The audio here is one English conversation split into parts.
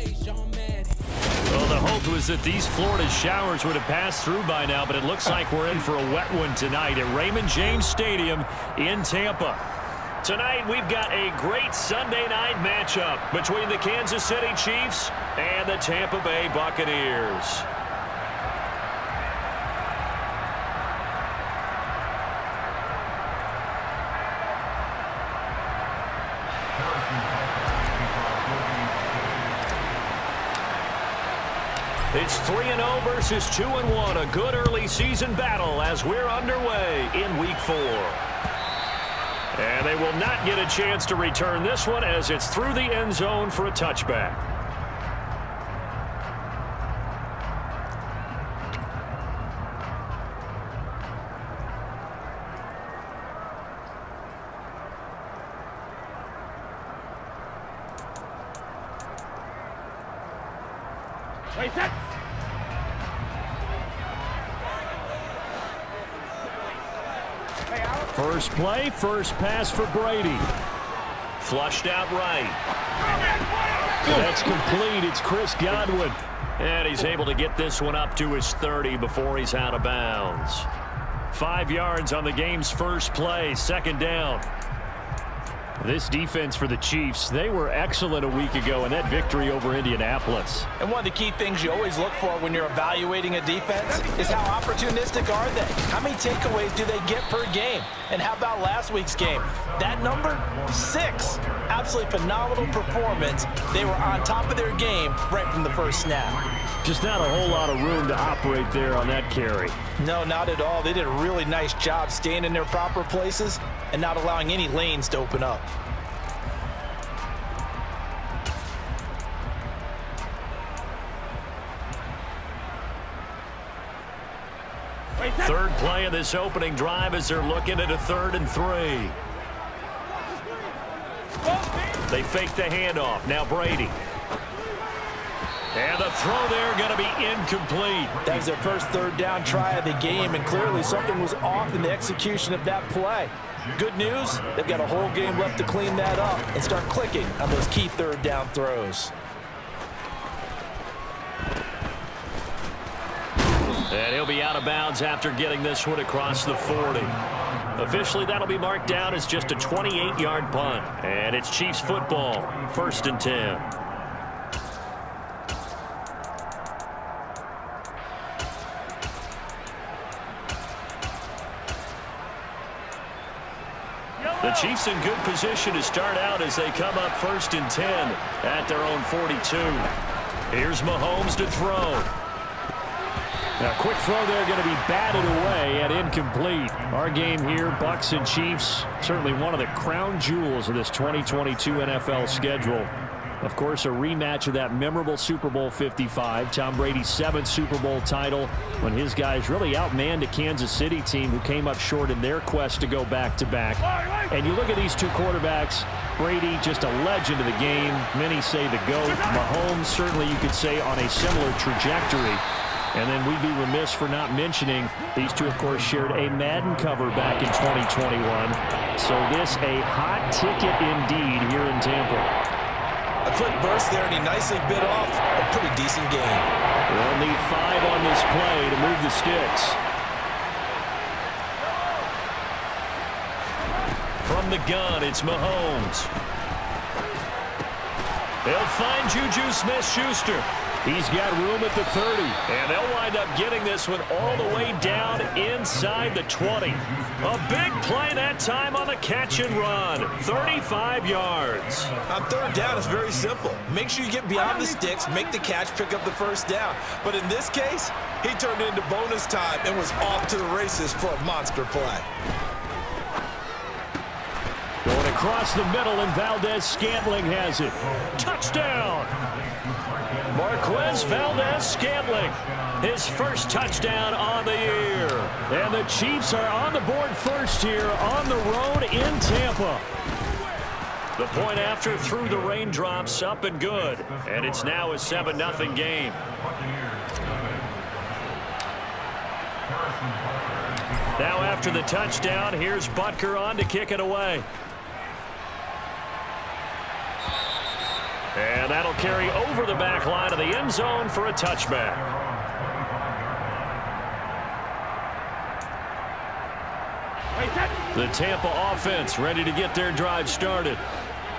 Well, the hope was that these Florida showers would have passed through by now, but it looks like we're in for a wet one tonight at Raymond James Stadium in Tampa. Tonight, we've got a great Sunday night matchup between the Kansas City Chiefs and the Tampa Bay Buccaneers. It's 3-0 versus 2-1, a good early season battle as we're underway in Week 4. And they will not get a chance to return this one as it's through the end zone for a touchback. Wait, set. First play, first pass for Brady. Flushed out right. That's complete. It's Chris Godwin. And he's able to get this one up to his 30 before he's out of bounds. 5 yards on the game's first play, second down. This defense for the Chiefs, they were excellent a week ago in that victory over Indianapolis. And one of the key things you always look for when you're evaluating a defense is how opportunistic are they? How many takeaways do they get per game? And how about last week's game? That number, 6. Absolutely phenomenal performance. They were on top of their game right from the first snap. Just not a whole lot of room to operate there on that carry. No, not at all. They did a really nice job staying in their proper places and not allowing any lanes to open up. Third play of this opening drive as they're looking at a 3rd and 3. They fake the handoff. Now Brady. And the throw there going to be incomplete. That was their first third down try of the game, and clearly something was off in the execution of that play. Good news, they've got a whole game left to clean that up and start clicking on those key third down throws. And he'll be out of bounds after getting this one across the 40. Officially, that'll be marked down as just a 28-yard punt. And it's Chiefs football, 1st and 10. The Chiefs in good position to start out as they come up 1st and 10 at their own 42. Here's Mahomes to throw. Now, a quick throw there going to be batted away and incomplete. Our game here, Bucs and Chiefs, certainly one of the crown jewels of this 2022 NFL schedule. Of course, a rematch of that memorable Super Bowl 55, Tom Brady's 7th Super Bowl title, when his guys really outmanned a Kansas City team who came up short in their quest to go back-to-back. And you look at these two quarterbacks, Brady, just a legend of the game. Many say the GOAT. Mahomes, certainly you could say on a similar trajectory. And then we'd be remiss for not mentioning these two, of course, shared a Madden cover back in 2021. So this a hot ticket indeed here in Tampa. A quick burst there, and he nicely bit off a pretty decent game. They'll need 5 on this play to move the sticks. From the gun, it's Mahomes. They'll find Juju Smith-Schuster. He's got room at the 30, and they'll wind up getting this one all the way down inside the 20. A big play that time on the catch and run, 35 yards. On third down, it's very simple. Make sure you get beyond the sticks, make the catch, pick up the first down. But in this case, he turned it into bonus time and was off to the races for a monster play. Going across the middle, and Valdez-Scantling has it. Touchdown! Marquez Valdez-Scantling, his first touchdown on the year. And the Chiefs are on the board first here on the road in Tampa. The point after through the raindrops, up and good. And it's now a 7-0 game. Now after the touchdown, here's Butker on to kick it away. And that'll carry over the back line of the end zone for a touchback. The Tampa offense ready to get their drive started.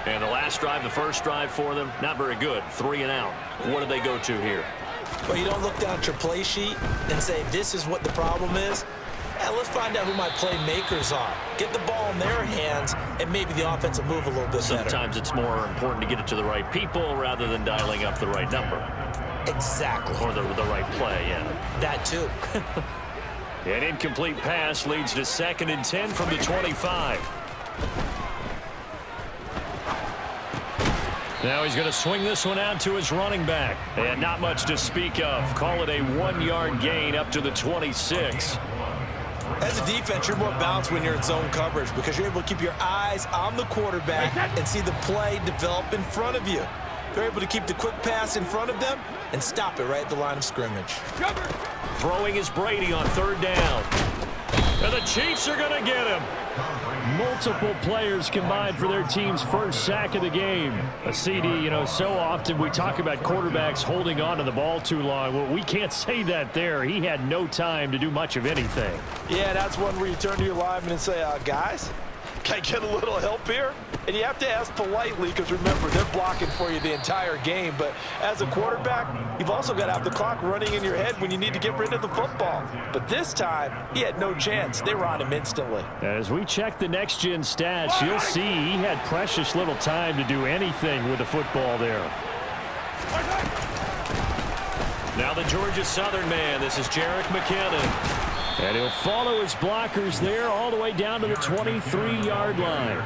And the last drive, the first drive for them, not very good. 3 and out. What do they go to here? Well, you don't look down at your play sheet and say, this is what the problem is. Let's find out who my playmakers are. Get the ball in their hands, and maybe the offense will move a little bit better. Sometimes it's more important to get it to the right people rather than dialing up the right number. Exactly. Or the right play, yeah. That too. An incomplete pass leads to 2nd and 10 from the 25. Now he's going to swing this one out to his running back. And not much to speak of. Call it a 1-yard gain up to the 26. As a defense, you're more balanced when you're in zone coverage because you're able to keep your eyes on the quarterback and see the play develop in front of you. They're able to keep the quick pass in front of them and stop it right at the line of scrimmage. Throwing is Brady on 3rd down. And the Chiefs are going to get him. Multiple players combined for their team's first sack of the game. A CD, you know, so often we talk about quarterbacks holding on to the ball too long. Well, we can't say that there. He had no time to do much of anything. Yeah, that's one where you turn to your lineman and say, guys, can I get a little help here? And you have to ask politely because, remember, they're blocking for you the entire game. But as a quarterback, you've also got to have the clock running in your head when you need to get rid of the football. But this time, he had no chance. They were on him instantly. As we check the next-gen stats, you'll see he had precious little time to do anything with the football there. Now the Georgia Southern man. This is Jerick McKinnon. And he'll follow his blockers there all the way down to the 23-yard line.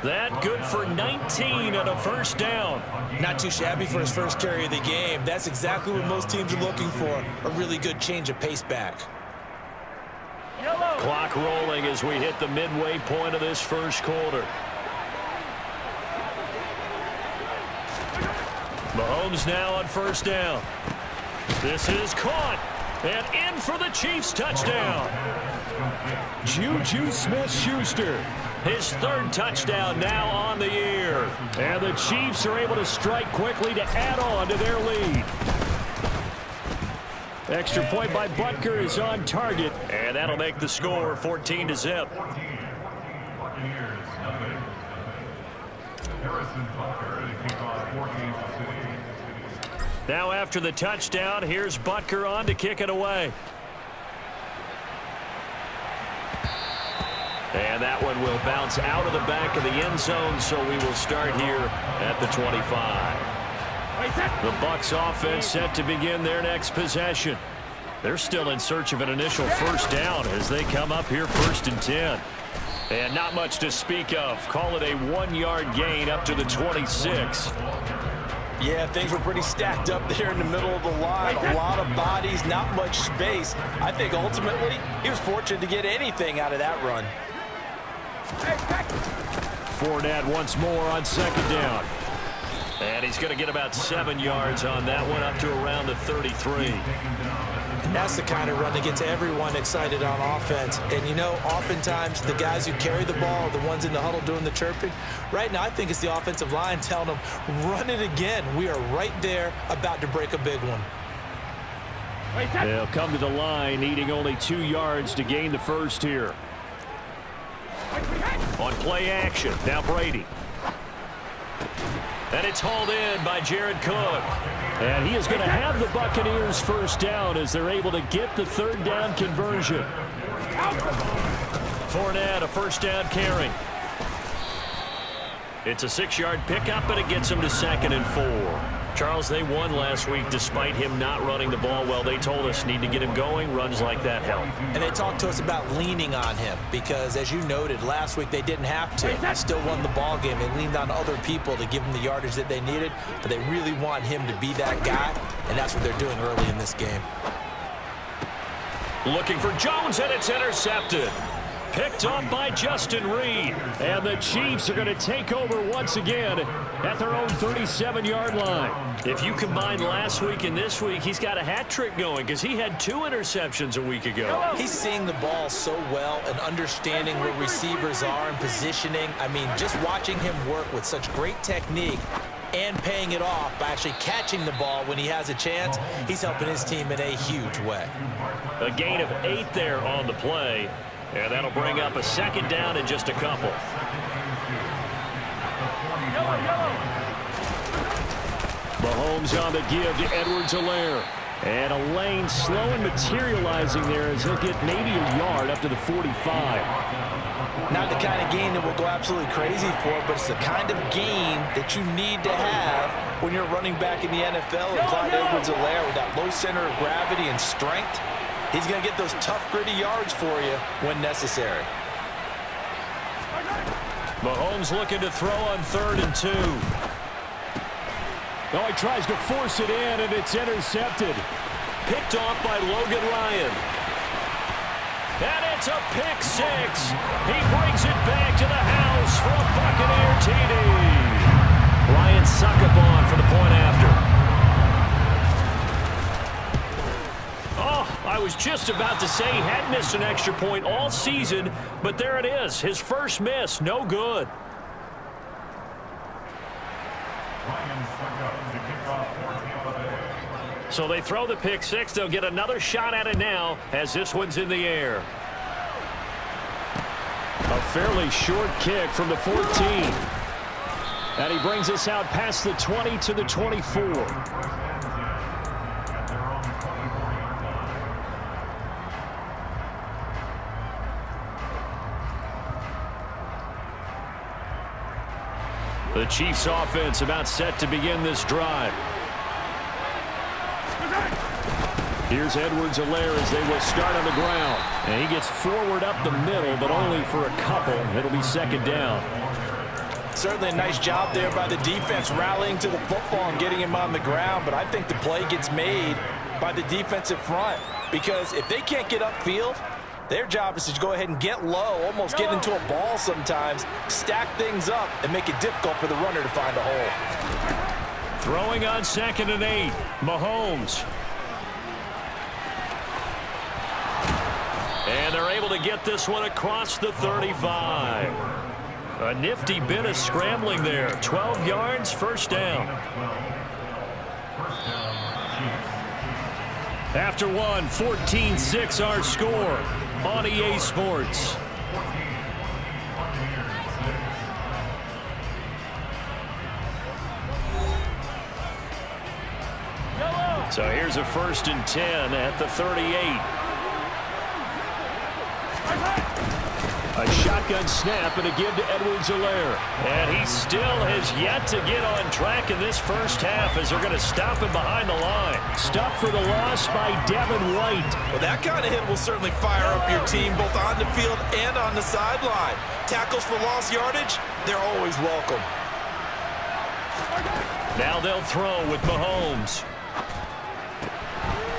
That good for 19 and a first down. Not too shabby for his first carry of the game. That's exactly what most teams are looking for, a really good change of pace back. Clock rolling as we hit the midway point of this first quarter. Mahomes now on 1st down. This is caught. And in for the Chiefs touchdown. Juju Smith-Schuster. His 3rd touchdown now on the year. And the Chiefs are able to strike quickly to add on to their lead. Extra point by Butker is on target. And that'll make the score 14-0. Now after the touchdown, here's Butker on to kick it away. And that one will bounce out of the back of the end zone, so we will start here at the 25. The Bucs offense set to begin their next possession. They're still in search of an initial first down as they come up here 1st and 10. And not much to speak of. Call it a 1-yard gain up to the 26. Yeah, things were pretty stacked up there in the middle of the line. A lot of bodies, not much space. I think ultimately he was fortunate to get anything out of that run. Fournette once more on 2nd down. And he's going to get about 7 yards on that one up to around the 33. And that's the kind of run that gets everyone excited on offense. And, you know, oftentimes the guys who carry the ball are the ones in the huddle doing the chirping. Right now, I think it's the offensive line telling them, run it again. We are right there about to break a big one. They'll come to the line, needing only 2 yards to gain the first here. On play action, now Brady. And it's hauled in by Jared Cook. And he is going to have the Buccaneers first down as they're able to get the 3rd down conversion. Fournette, a first down carry. It's a 6-yard pickup, and it gets him to 2nd and 4. Charles, they won last week despite him not running the ball well. They told us need to get him going. Runs like that help. And they talked to us about leaning on him because, as you noted, last week they didn't have to. They still won the ball game. They leaned on other people to give them the yardage that they needed, but they really want him to be that guy, and that's what they're doing early in this game. Looking for Jones, and it's intercepted. Picked up by Justin Reed. And the Chiefs are going to take over once again at their own 37-yard line. If you combine last week and this week, he's got a hat trick going because he had 2 interceptions a week ago. He's seeing the ball so well and understanding where receivers are and positioning. I mean, just watching him work with such great technique, and paying it off by actually catching the ball when he has a chance. He's helping his team in a huge way. A gain of 8 there on the play, and that'll bring up a second down in just a couple. Mahomes on the give to Edwards-Helaire. And a lane slow and materializing there as he'll get maybe a yard up to the 45. Not the kind of gain that we'll go absolutely crazy for, but it's the kind of gain that you need to have when you're running back in the NFL. And Clyde Edwards-Helaire, with that low center of gravity and strength, he's going to get those tough, gritty yards for you when necessary. Mahomes looking to throw on 3rd and 2. Oh, he tries to force it in, and it's intercepted. Picked off by Logan Ryan. And it's a pick 6. He brings it back to the house for a Buccaneer TD. Ryan Succabon for the point after. Oh, I was just about to say he had missed an extra point all season, but there it is. His first miss, no good. So they throw the pick 6. They'll get another shot at it now as this one's in the air. A fairly short kick from the 14. And he brings us out past the 20 to the 24. The Chiefs offense about set to begin this drive. Here's Edwards-Helaire as they will start on the ground. And he gets forward up the middle, but only for a couple. It'll be second down. Certainly a nice job there by the defense rallying to the football and getting him on the ground. But I think the play gets made by the defensive front, because if they can't get upfield, their job is to go ahead and get low, almost get into a ball sometimes, stack things up, and make it difficult for the runner to find a hole. Throwing on 2nd and 8, Mahomes. And they're able to get this one across the 35. A nifty bit of scrambling there. 12 yards, first down. After one, 14-6 our score on EA Sports. So here's a 1st and 10 at the 38. A shotgun snap and a give to Edwards-Helaire. And he still has yet to get on track in this first half as they're going to stop him behind the line. Stop for the loss by Devin White. Well, that kind of hit will certainly fire up your team both on the field and on the sideline. Tackles for lost yardage, they're always welcome. Now they'll throw with Mahomes.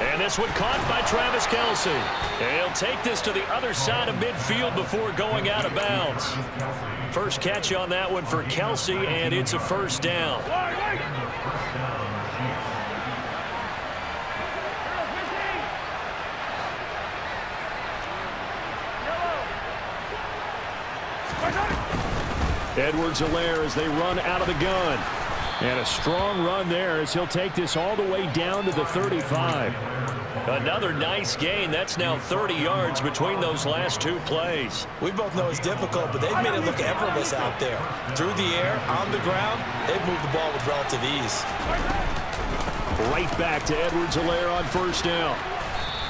And this one caught by Travis Kelce. And he'll take this to the other side of midfield before going out of bounds. First catch on that one for Kelce, and it's a first down. Edwards-Helaire as they run out of the gun. And a strong run there as he'll take this all the way down to the 35. Another nice gain. That's now 30 yards between those last two plays. We both know it's difficult, but they've made it look effortless out there. Through the air, on the ground, they've moved the ball with relative ease. Right back to Edwards-Helaire on first down.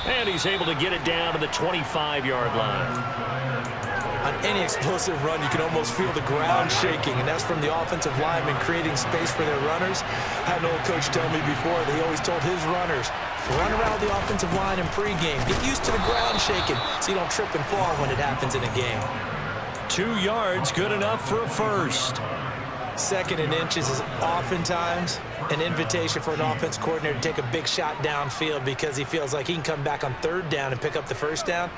And he's able to get it down to the 25-yard line. On any explosive run, you can almost feel the ground shaking, and that's from the offensive linemen creating space for their runners. I had an old coach tell me before that he always told his runners, run around the offensive line in pregame. Get used to the ground shaking so you don't trip and fall when it happens in a game. 2 yards, good enough for a first. 2nd and inches is oftentimes an invitation for an offense coordinator to take a big shot downfield because he feels like he can come back on 3rd down and pick up the first down.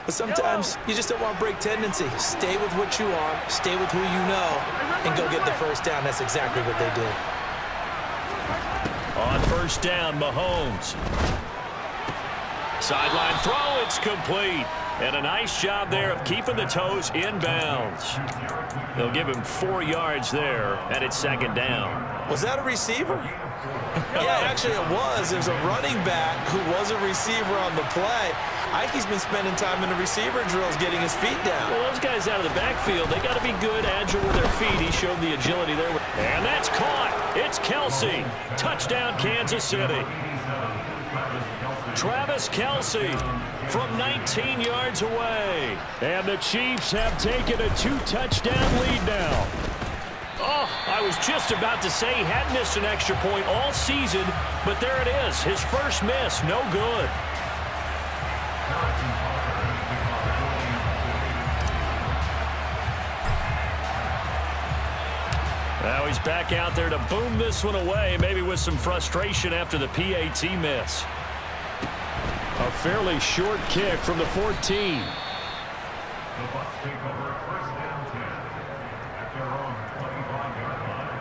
But sometimes you just don't want to break tendency. Stay with what you are, stay with who you know, and go get the first down. That's exactly what they did. On first down, Mahomes. Sideline throw, it's complete. And a nice job there of keeping the toes in bounds. They'll give him 4 yards there, and it's 2nd down. Was that a receiver? Yeah, actually it was. There's a running back who was a receiver on the play. Ike's been spending time in the receiver drills getting his feet down. Well, those guys out of the backfield, they got to be good, agile with their feet. He showed the agility there. And that's caught. It's Kelsey. Touchdown, Kansas City. Travis Kelsey from 19 yards away. And the Chiefs have taken a 2-touchdown lead now. Oh, I was just about to say he hadn't missed an extra point all season, but there it is. His first miss, no good. Now he's back out there to boom this one away, maybe with some frustration after the PAT miss. A fairly short kick from the 14. The Bucs take over first and 10 at their own 25-yard line.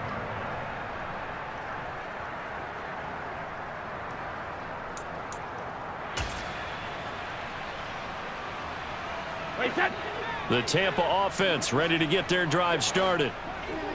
Wait, set. The Tampa offense ready to get their drive started.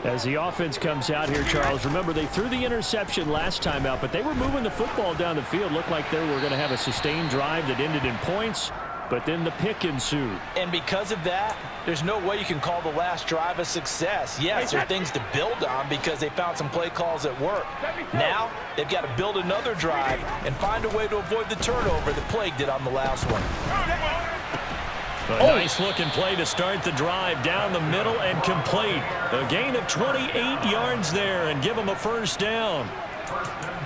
As the offense comes out here, Charles, remember they threw the interception last time out, but they were moving the football down the field. Looked like they were going to have a sustained drive that ended in points, but then the pick ensued. And because of that, there's no way you can call the last drive a success. Yes, there are things to build on because they found some play calls that work. Now, they've got to build another drive and find a way to avoid the turnover that plagued it on the last one. A nice-looking play to start the drive down the middle and complete. A gain of 28 yards there and give them a first down.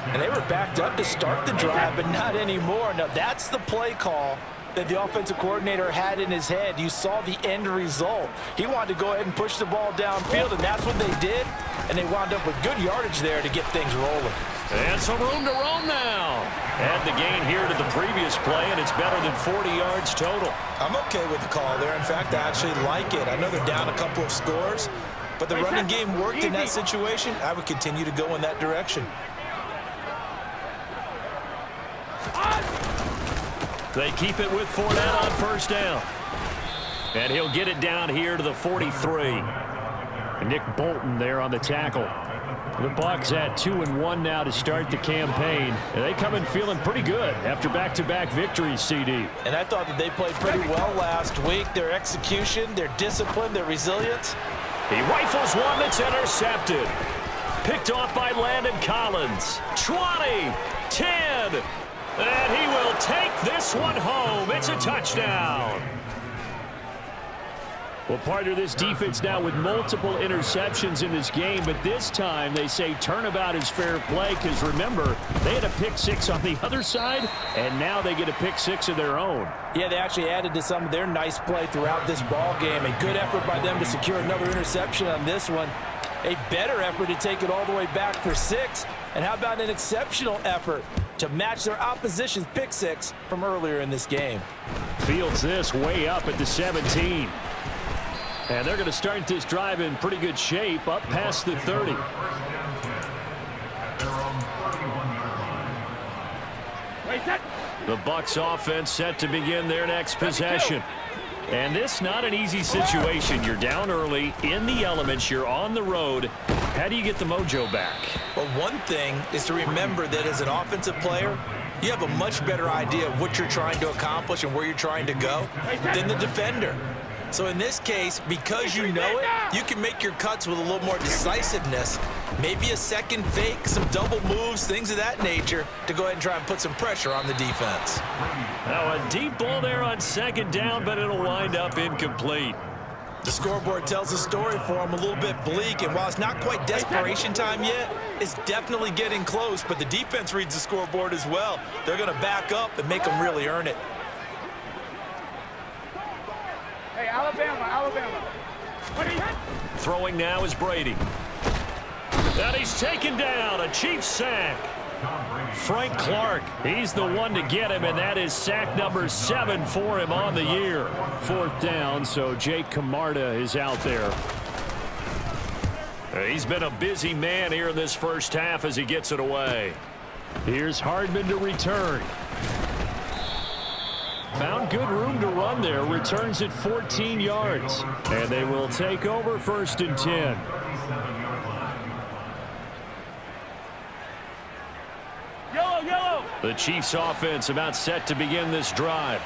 And they were backed up to start the drive, but not anymore. Now, that's the play call that the offensive coordinator had in his head. You saw the end result. He wanted to go ahead and push the ball downfield, and that's what they did. And they wound up with good yardage there to get things rolling. And some room to roam now. Add the gain here to the previous play, and it's better than 40 yards total. I'm okay with the call there. In fact, I actually like it. I know they're down a couple of scores, but the running game worked in that situation. I would continue to go in that direction. They keep it with Fournette on first down. And he'll get it down here to the 43. Nick Bolton there on the tackle. The Bucs at 2-1 now to start the campaign. And they come in feeling pretty good after back-to-back victories, CD. And I thought that they played pretty well last week. Their execution, their discipline, their resilience. He rifles one that's intercepted. Picked off by Landon Collins. 20, 10, and he will take this one home. It's a touchdown. Well, part of this defense now with multiple interceptions in this game, but this time they say turnabout is fair play because, remember, they had a pick six on the other side, and now they get a pick six of their own. Yeah, they actually added to some of their nice play throughout this ball game. A good effort by them to secure another interception on this one. A better effort to take it all the way back for 6. And how about an exceptional effort to match their opposition's pick six from earlier in this game? Fields this way up at the 17. And they're going to start this drive in pretty good shape, up past the 30. The Bucs offense set to begin their next possession. And this not an easy situation. You're down early, in the elements, you're on the road. How do you get the mojo back? Well, one thing is to remember that as an offensive player, you have a much better idea of what you're trying to accomplish and where you're trying to go than the defender. So in this case, because you know it, you can make your cuts with a little more decisiveness. Maybe a second fake, some double moves, things of that nature to go ahead and try and put some pressure on the defense. Now a deep ball there on second down, but it'll wind up incomplete. The scoreboard tells a story for them a little bit bleak, and while it's not quite desperation time yet, it's definitely getting close, but the defense reads the scoreboard as well. They're going to back up and make them really earn it. Hey, Alabama. Throwing now is Brady. And he's taken down, a Chiefs sack. Frank Clark, he's the one to get him, and that is sack number 7 for him on the year. 4th down, so Jake Camarda is out there. He's been a busy man here in this first half as he gets it away. Here's Hardman to return. Found good room to run there. Returns at 14 yards. And they will take over 1st and 10. The Chiefs offense about set to begin this drive.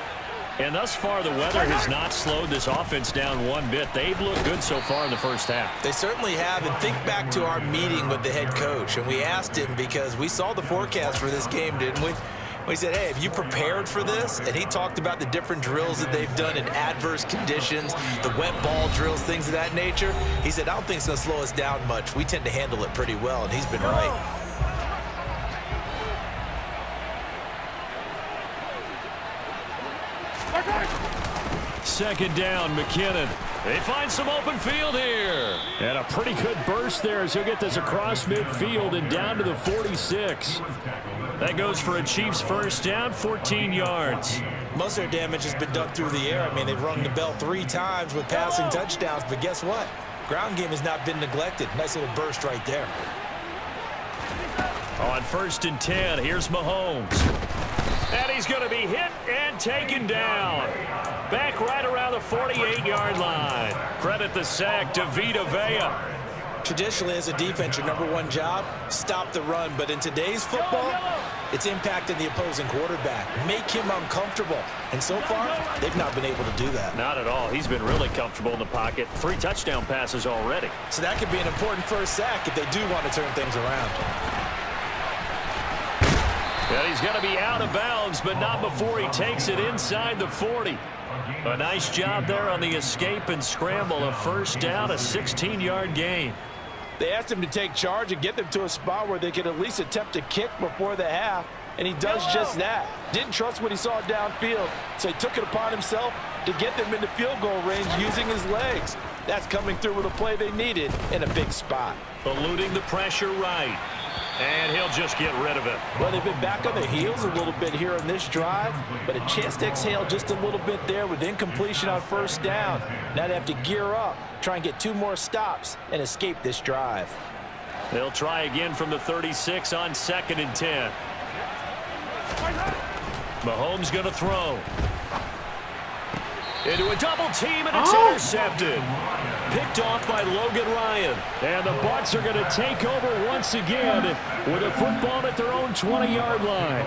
And thus far, the weather has not slowed this offense down one bit. They've looked good so far in the first half. They certainly have. And think back to our meeting with the head coach. And we asked him, because we saw the forecast for this game, didn't we? We said, hey, have you prepared for this? And he talked about the different drills that they've done in adverse conditions, the wet ball drills, things of that nature. He said, I don't think it's going to slow us down much. We tend to handle it pretty well, and he's been right. Second down, McKinnon. They find some open field here. And a pretty good burst there as he'll get this across midfield and down to the 46. That goes for a Chiefs first down, 14 yards. Most of their damage has been done through the air. I mean, they've rung the bell 3 times with passing touchdowns, but guess what? Ground game has not been neglected. Nice little burst right there. On 1st and 10, here's Mahomes. And he's going to be hit and taken down. Back right around the 48-yard line. Credit the sack to Vita Vea. Traditionally, as a defense, your #1 job, stop the run. But in today's football, it's impacting the opposing quarterback. Make him uncomfortable. And so far, they've not been able to do that. Not at all. He's been really comfortable in the pocket. 3 touchdown passes already. So that could be an important first sack if they do want to turn things around. And he's going to be out of bounds, but not before he takes it inside the 40. A nice job there on the escape and scramble. A first down, a 16-yard gain. They asked him to take charge and get them to a spot where they could at least attempt a kick before the half, and he does just that. Didn't trust what he saw downfield, so he took it upon himself to get them into field goal range using his legs. That's coming through with a play they needed in a big spot. Eluding the pressure right. And he'll just get rid of it. Well, they've been back on their heels a little bit here in this drive, but a chance to exhale just a little bit there with incompletion on first down. Now they have to gear up, try and get 2 more stops, and escape this drive. They'll try again from the 36 on 2nd and 10. Mahomes going to throw. Into a double team, and it's intercepted. Picked off by Logan Ryan. And the Bucs are going to take over once again with a football at their own 20-yard line.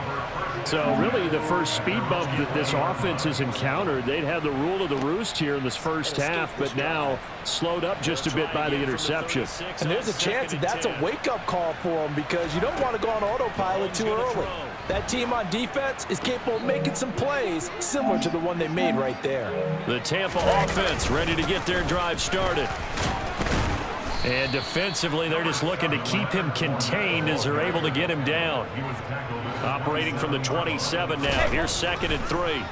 So really the first speed bump that this offense has encountered. They'd had the rule of the roost here in this first half, but now slowed up just a bit by the interception. And there's a chance that that's a wake-up call for them, because you don't want to go on autopilot too early. That team on defense is capable of making some plays similar to the one they made right there. The Tampa offense ready to get their drive started. And defensively, they're just looking to keep him contained as they're able to get him down. Operating from the 27 now. Here's 2nd and 3.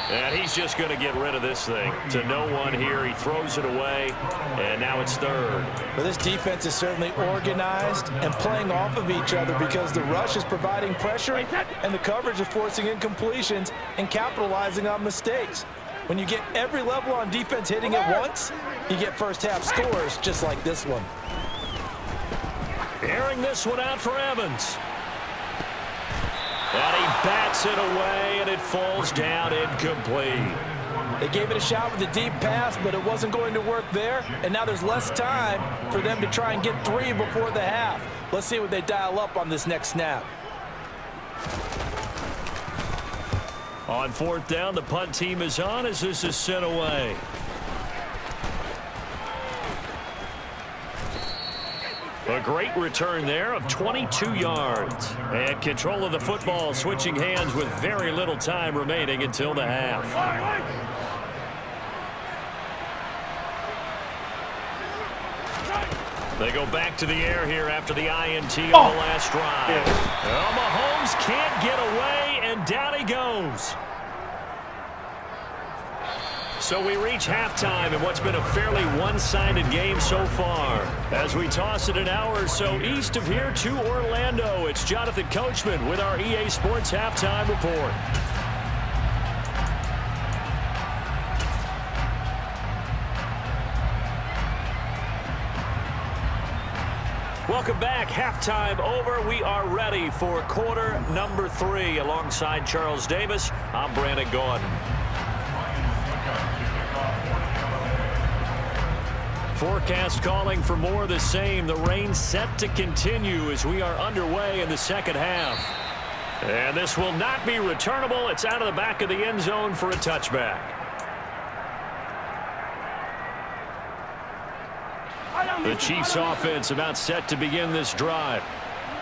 And he's just going to get rid of this thing. To no one here. He throws it away. And now it's 3rd. Well, this defense is certainly organized and playing off of each other, because the rush is providing pressure and the coverage is forcing incompletions and capitalizing on mistakes. When you get every level on defense hitting at once, you get first half scores just like this one. Airing this one out for Evans. And he bats it away, and it falls down incomplete. They gave it a shot with a deep pass, but it wasn't going to work there. And now there's less time for them to try and get 3 before the half. Let's see what they dial up on this next snap. On 4th down, the punt team is on as this is sent away. A great return there of 22 yards. And control of the football, switching hands with very little time remaining until the half. They go back to the air here after the INT on the last drive. Well, Mahomes can't get away, and down he goes. So we reach halftime in what's been a fairly one-sided game so far. As we toss it an hour or so east of here to Orlando, it's Jonathan Coachman with our EA Sports Halftime Report. Welcome back. Halftime over. We are ready for quarter number 3. Alongside Charles Davis, I'm Brandon Gordon. Forecast calling for more of the same. The rain set to continue as we are underway in the second half. And this will not be returnable. It's out of the back of the end zone for a touchback. The Chiefs offense about set to begin this drive.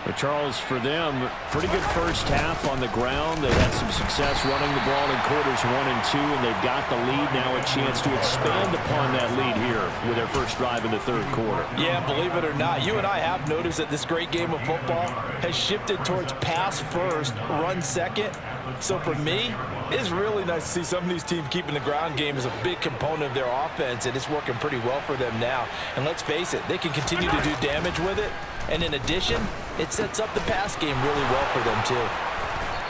But Charles, for them, pretty good first half on the ground. They had some success running the ball in quarters 1 and 2, and they've got the lead now, a chance to expand upon that lead here with their first drive in the third quarter. Yeah, believe it or not, you and I have noticed that this great game of football has shifted towards pass first, run second. So for me, it's really nice to see some of these teams keeping the ground game as a big component of their offense, and it's working pretty well for them now. And let's face it, they can continue to do damage with it. And in addition, it sets up the pass game really well for them, too.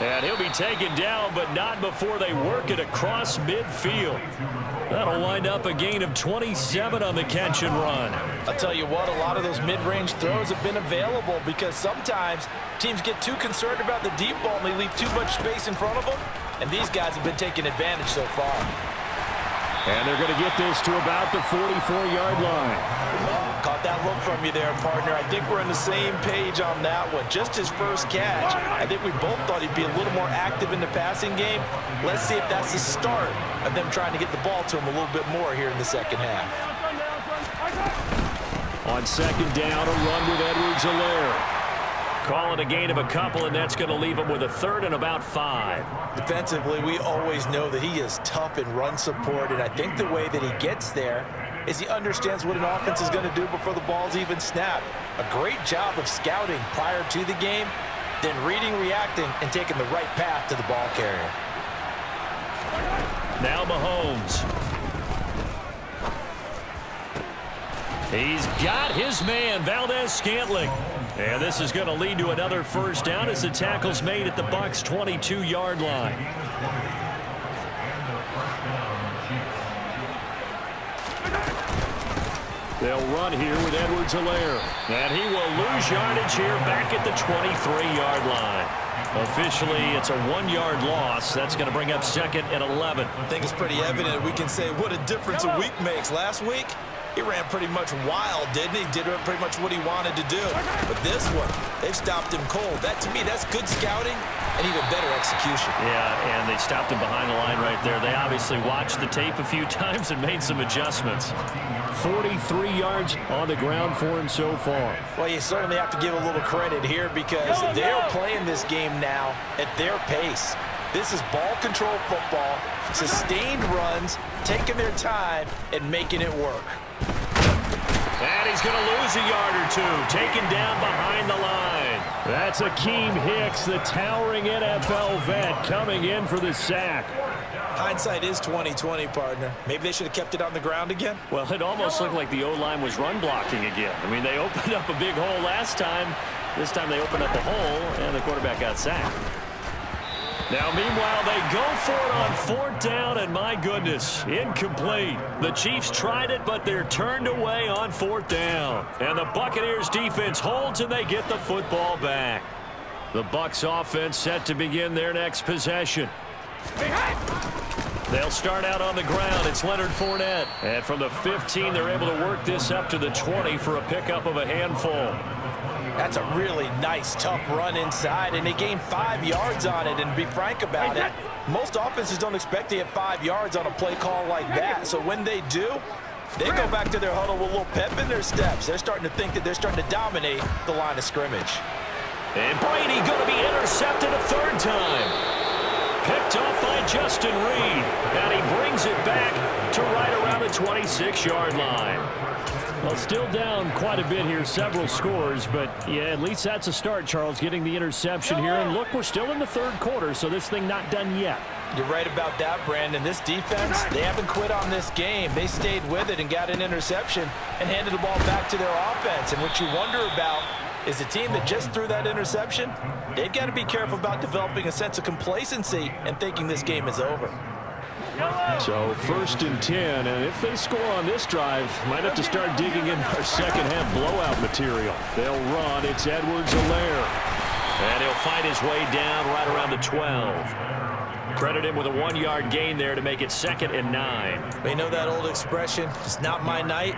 And he'll be taken down, but not before they work it across midfield. That'll wind up a gain of 27 on the catch and run. I'll tell you what, a lot of those mid-range throws have been available because sometimes teams get too concerned about the deep ball and they leave too much space in front of them. And these guys have been taking advantage so far. And they're going to get this to about the 44-yard line. Caught that look from you there, partner. I think we're on the same page on that one. Just his first catch. I think we both thought he'd be a little more active in the passing game. Let's see if that's the start of them trying to get the ball to him a little bit more here in the second half. On second down, a run with Edwards-Helaire. Calling a gain of a couple, and that's going to leave him with a third and about 5. Defensively, we always know that he is tough in run support, and I think the way that he gets there is he understands what an offense is going to do before the ball's even snapped. A great job of scouting prior to the game, then reading, reacting, and taking the right path to the ball carrier. Now Mahomes. He's got his man, Valdez-Scantling. And this is going to lead to another first down as the tackle's made at the Bucs' 22-yard line. They'll run here with Edwards-Helaire. And he will lose yardage here back at the 23-yard line. Officially, it's a 1-yard loss. That's going to bring up second and 11. I think it's pretty evident. We can say what a difference a week makes. Last week, he ran pretty much wild, didn't he? Did pretty much what he wanted to do. But this one, they've stopped him cold. That, to me, that's good scouting and even better execution. Yeah, and they stopped him behind the line right there. They obviously watched the tape a few times and made some adjustments. 43 yards on the ground for him so far. Well, you certainly have to give a little credit here because they're playing this game now at their pace. This is ball control football, sustained runs, taking their time, and making it work. And he's going to lose a yard or two, taken down behind the line. That's Akeem Hicks, the towering NFL vet, coming in for the sack. Hindsight is 20/20, partner. Maybe they should have kept it on the ground again. Well, it almost looked like the O-line was run blocking again. I mean, they opened up a big hole last time. This time they opened up a hole, and the quarterback got sacked. Now, meanwhile, they go for it on fourth down, and my goodness, incomplete. The Chiefs tried it, but they're turned away on fourth down. And the Buccaneers defense holds, and they get the football back. The Bucs offense set to begin their next possession. They'll start out on the ground. It's Leonard Fournette. And from the 15, they're able to work this up to the 20 for a pickup of a handful. That's a really nice, tough run inside, and they gained 5 yards on it. And to be frank about it, most offenses don't expect to get 5 yards on a play call like that. So when they do, they go back to their huddle with a little pep in their steps. They're starting to think that they're starting to dominate the line of scrimmage. And Brady going to be intercepted a third time. Picked off by Justin Reed. And he brings it back to right around the 26-yard line. Well, still down quite a bit here, several scores, but yeah, at least that's a start, Charles, getting the interception here. And look, we're still in the third quarter, so this thing not done yet. You're right about that, Brandon. This defense, they haven't quit on this game. They stayed with it and got an interception and handed the ball back to their offense. And what you wonder about is the team that just threw that interception, they've got to be careful about developing a sense of complacency and thinking this game is over. So first and 10, and if they score on this drive, might have to start digging in our second half blowout material. They'll run. It's Edwards-Helaire. And he'll find his way down right around the 12. Credit him with a 1-yard gain there to make it second and 9. They know that old expression, it's not my night.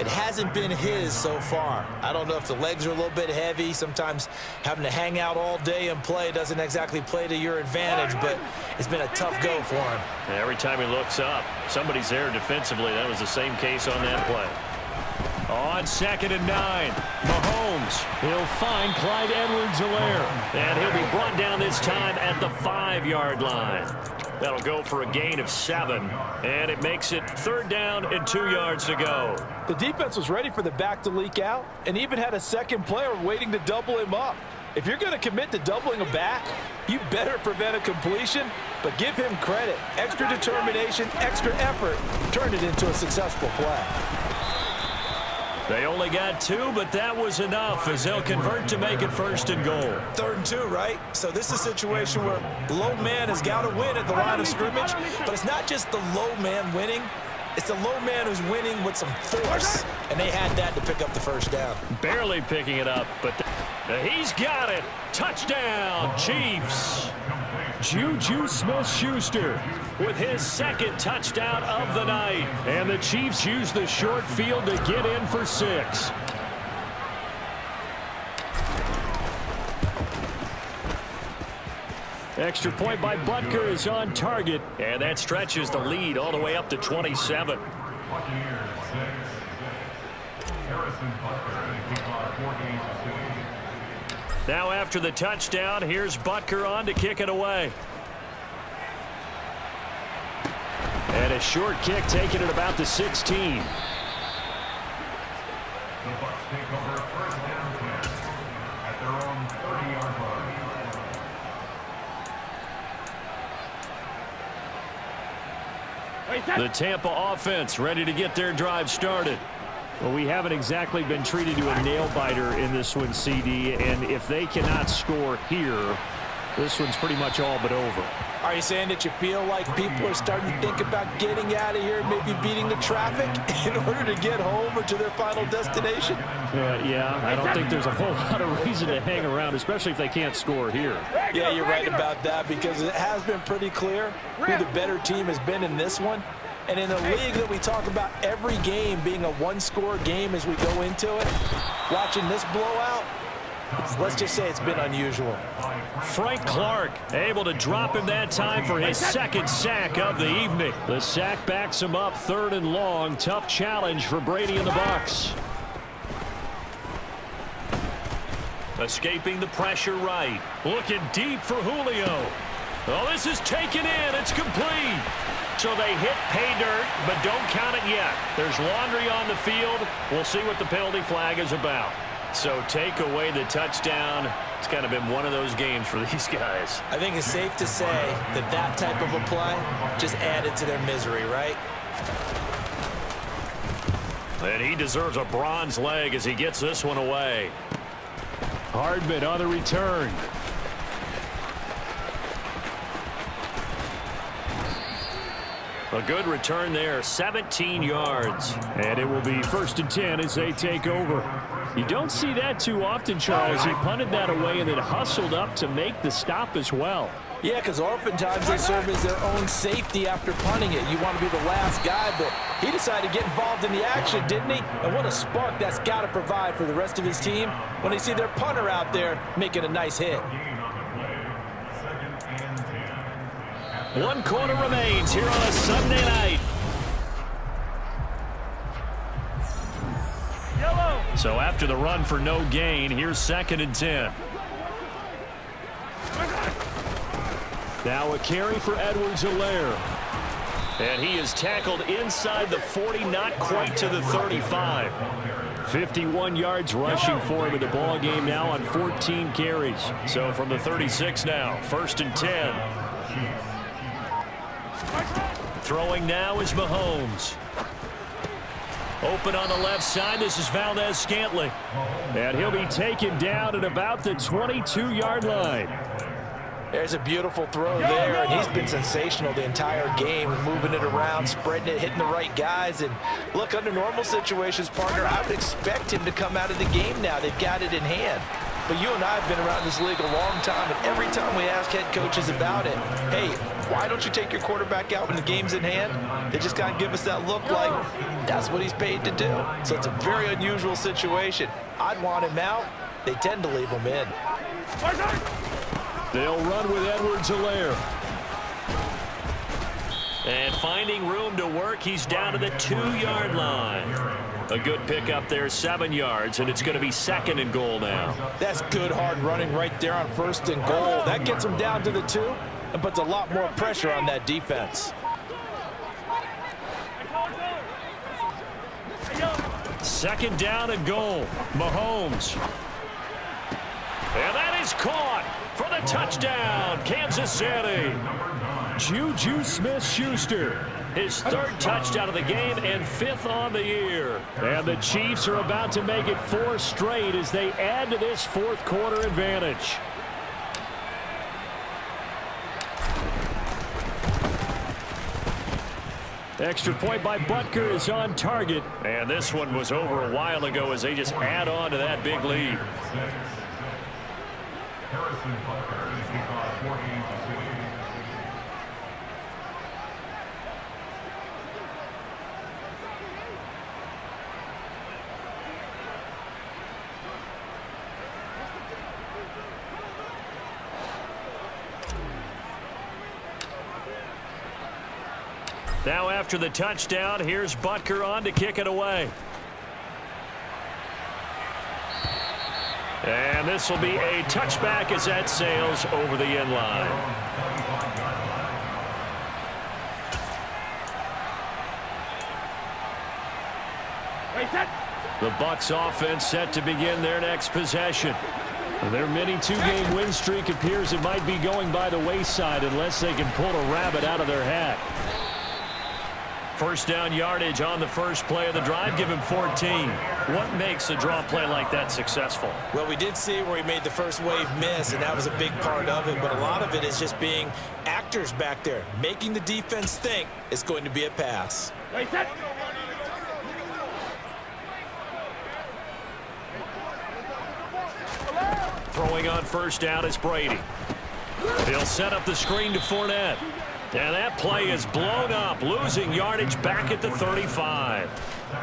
It hasn't been his so far. I don't know if the legs are a little bit heavy. Sometimes having to hang out all day and play doesn't exactly play to your advantage, but it's been a tough go for him. Every time he looks up, somebody's there defensively. That was the same case on that play. On 2nd and 9, Mahomes. He'll find Clyde Edwards-Helaire. And he'll be brought down this time at the 5-yard line. That'll go for a gain of 7. And it makes it 3rd down and 2 yards to go. The defense was ready for the back to leak out and even had a second player waiting to double him up. If you're going to commit to doubling a back, you better prevent a completion, but give him credit. Extra determination, extra effort turned it into a successful play. They only got 2, but that was enough as they'll convert to make it 1st and goal. 3rd and 2, right? So this is a situation where low man has got to win at the line of scrimmage, but it's not just the low man winning. It's the low man who's winning with some force, and they had that to pick up the 1st down. Barely picking it up, but he's got it. Touchdown, Chiefs. Juju Smith-Schuster with his 2nd touchdown of the night. And the Chiefs use the short field to get in for 6. Extra point by Butker is on target. And that stretches the lead all the way up to 27. Now after the touchdown, here's Butker on to kick it away. And a short kick taken at about the 16. The Bucs take over 1st down 10 at their own 30-yard line. The Tampa offense ready to get their drive started. Well, we haven't exactly been treated to a nail-biter in this one, CD, and if they cannot score here, this one's pretty much all but over. Are you saying that you feel like people are starting to think about getting out of here, maybe beating the traffic in order to get home or to their final destination? Yeah, I don't think there's a whole lot of reason to hang around, especially if they can't score here. Yeah, you're right about that because it has been pretty clear who the better team has been in this one. And in a league that we talk about every game being a one-score game as we go into it, watching this blowout, let's just say it's been unusual. Frank Clark able to drop him that time for his 2nd sack of the evening. The sack backs him up 3rd and long. Tough challenge for Brady and the Bucs. Escaping the pressure right. Looking deep for Julio. Oh, this is taken in. It's complete. So they hit pay dirt, but don't count it yet. There's laundry on the field. We'll see what the penalty flag is about. So take away the touchdown. It's kind of been one of those games for these guys. I think it's safe to say that that type of a play just added to their misery, right? And he deserves a bronze leg as he gets this one away. Hardman on the return. A good return there, 17 yards. And it will be 1st and 10 as they take over. You don't see that too often, Charles. He punted that away and then hustled up to make the stop as well. Yeah, because oftentimes they serve as their own safety after punting it. You want to be the last guy, but he decided to get involved in the action, didn't he? And what a spark that's got to provide for the rest of his team when they see their punter out there making a nice hit. 1 quarter remains here on a Sunday night. Yellow. So after the run for no gain, here's 2nd and 10. Now a carry for Edwards-Helaire. And he is tackled inside the 40, not quite to the 35. 51 yards rushing for him in the ball game now on 14 carries. So from the 36 now, 1st and 10. Throwing now is Mahomes. Open on the left side. This is Valdez-Scantling. And he'll be taken down at about the 22-yard line. There's a beautiful throw there, and he's been sensational the entire game, moving it around, spreading it, hitting the right guys. And look, under normal situations, partner, I would expect him to come out of the game now. They've got it in hand. But you and I have been around this league a long time, and every time we ask head coaches about it, hey, Why don't you take your quarterback out when the game's in hand? They just kind of give us that look like that's what he's paid to do. So it's a very unusual situation. I'd want him out. They tend to leave him in. They'll run with Edwards-Helaire. And finding room to work, he's down to the 2-yard line. A good pickup there, 7 yards, and it's going to be 2nd and goal now. That's good hard running right there on 1st and goal. That gets him down to the 2 and puts a lot more pressure on that defense. 2nd down and goal. Mahomes. And that is caught for the touchdown, Kansas City. Juju Smith-Schuster, his 3rd touchdown of the game and 5th on the year. And the Chiefs are about to make it 4 straight as they add to this 4th quarter advantage. Extra point by Butker is on target. And this one was over a while ago as they just add on to that big lead. Harrison Butker is the cause 14-6. Now after the touchdown, here's Butker on to kick it away. And this will be a touchback as that sails over the end line. The Bucs offense set to begin their next possession. Their mini 2-game win streak appears it might be going by the wayside unless they can pull a rabbit out of their hat. 1st down yardage on the first play of the drive. Give him 14. What makes a draw play like that successful? Well, we did see where he made the first wave miss, and that was a big part of it. But a lot of it is just being actors back there, making the defense think it's going to be a pass. Throwing on 1st down is Brady. He'll set up the screen to Fournette. And that play is blown up, losing yardage back at the 35.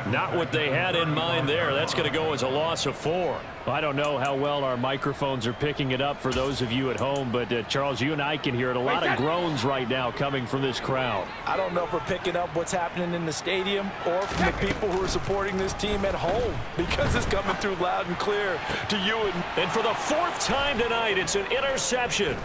Not what they had in mind there. That's going to go as a loss of 4. I don't know how well our microphones are picking it up for those of you at home, but Charles, you and I can hear it. A lot of groans right now coming from this crowd. I don't know if we're picking up what's happening in the stadium or from the people who are supporting this team at home, because it's coming through loud and clear to you. And for the 4th time tonight, it's an interception.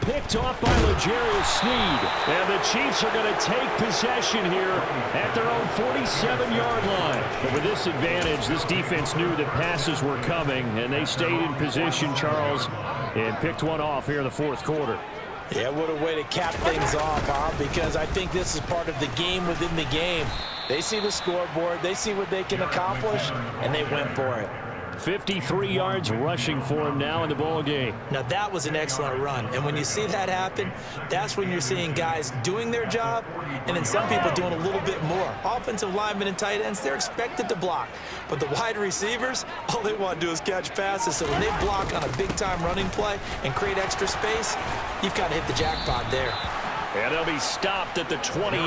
Picked off by L'Jarius Sneed. And the Chiefs are going to take possession here at their own 47-yard line. But with this advantage, this defense knew that passes were coming, and they stayed in position, Charles, and picked one off here in the 4th quarter. Yeah, what a way to cap things off, Bob, because I think this is part of the game within the game. They see the scoreboard, they see what they can accomplish, and they went for it. 53 yards rushing for him now in the ball game. Now that was an excellent run, and when you see that happen, that's when you're seeing guys doing their job and then some people doing a little bit more. Offensive linemen and tight ends, they're expected to block, but the wide receivers, all they want to do is catch passes. So when they block on a big-time running play and create extra space, you've got to hit the jackpot there. And they'll be stopped at the 28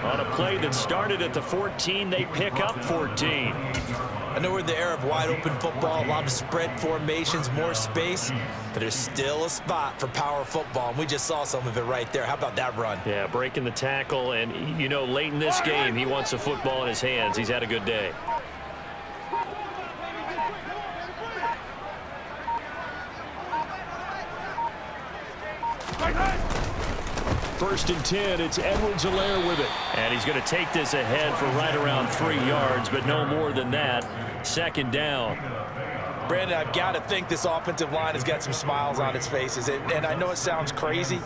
on a play that started at the 14. They pick up 14. I know we're in the era of wide-open football, a lot of spread formations, more space, but there's still a spot for power football, and we just saw some of it right there. How about that run? Yeah, breaking the tackle, and, you know, late in this game, he wants the football in his hands. He's had a good day. First and 10, it's Edwards-Helaire with it. And he's going to take this ahead for right around 3 yards, but no more than that. 2nd down. Brandon, I've got to think this offensive line has got some smiles on its faces. And I know it sounds crazy,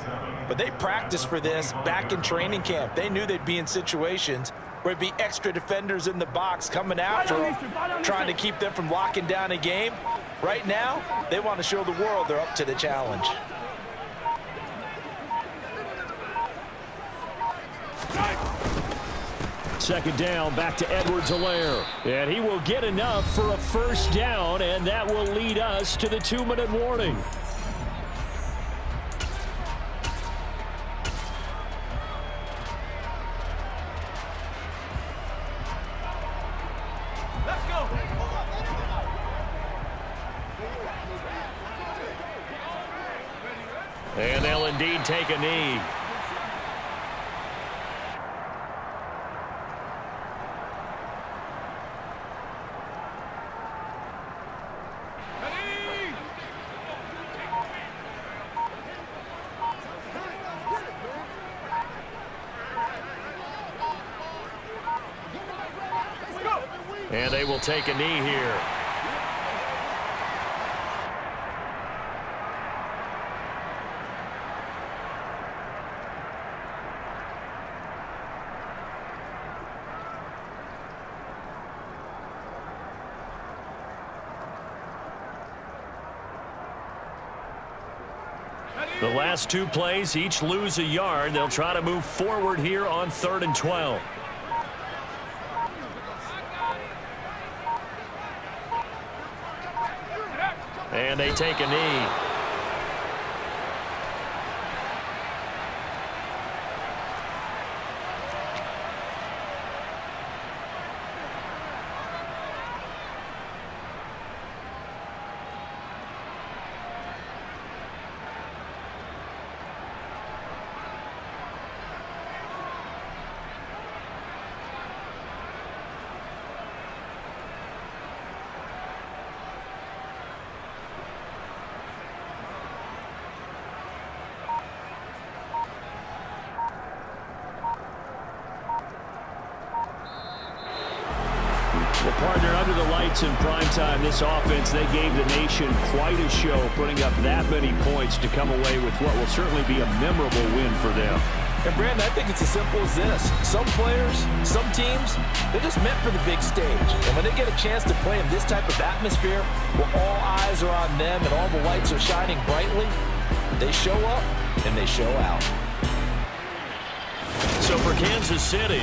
but they practiced for this back in training camp. They knew they'd be in situations where it'd be extra defenders in the box coming after them, trying to keep them from locking down a game. Right now, they want to show the world they're up to the challenge. Second down, back to Edwards-Helaire. And he will get enough for a first down, and that will lead us to the 2-minute warning. And they'll indeed take a knee. And they will take a knee here. The last two plays, each lose a yard. They'll try to move forward here on 3rd and 12. And they take a knee. Well, partner, under the lights in primetime, this offense, they gave the nation quite a show, putting up that many points to come away with what will certainly be a memorable win for them. And, Brandon, I think it's as simple as this. Some players, some teams, they're just meant for the big stage. And when they get a chance to play in this type of atmosphere where all eyes are on them and all the lights are shining brightly, they show up and they show out. So for Kansas City,